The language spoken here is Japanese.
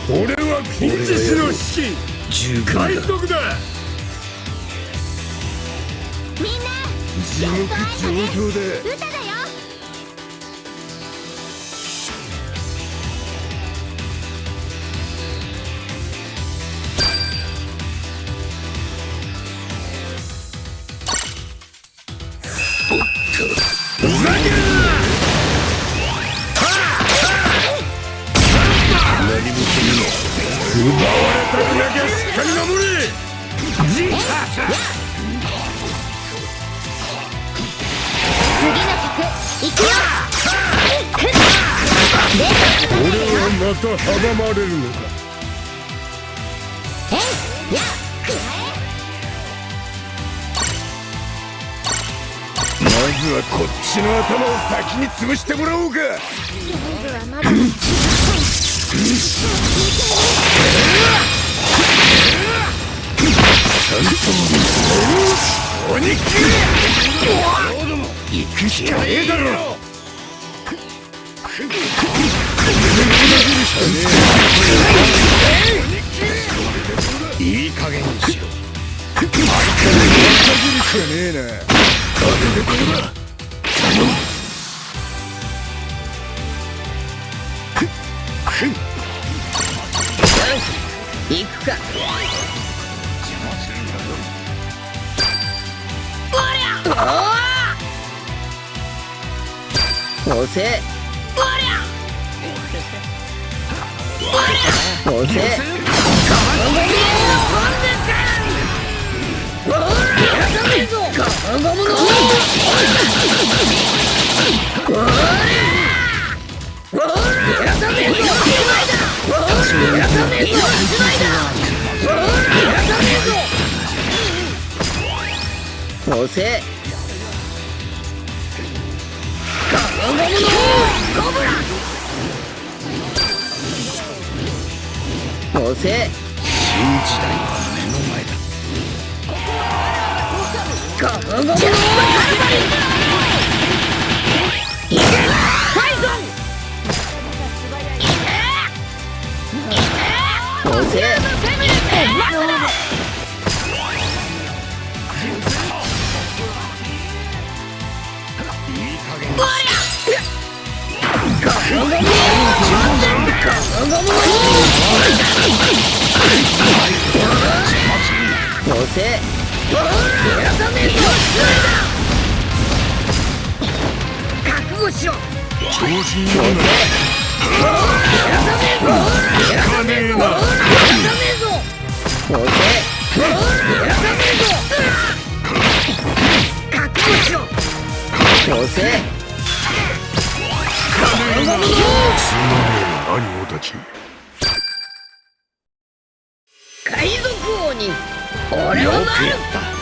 俺はピンチスの指揮海賊だ。みんな地獄上々だ。歌だよ。ふざけるな。何もするの。奪われたくなきゃしっかり守れ。次の曲行くよ。俺はまた阻まれるのか。まずはこっちの頭を先に潰してもらおうか。鬼切れ行くしかねえだろ。いい加減にしろ。相手に渡せるしかねえな。行くか。押せ。押せ。押せ。押せ。新時代は目の前だ。押せ。押せ。覚悟しろ。調子に乗るな。行かねえな。押せ。覚悟しろ。押せ。すまねえ兄子たち。海賊王に俺はなる。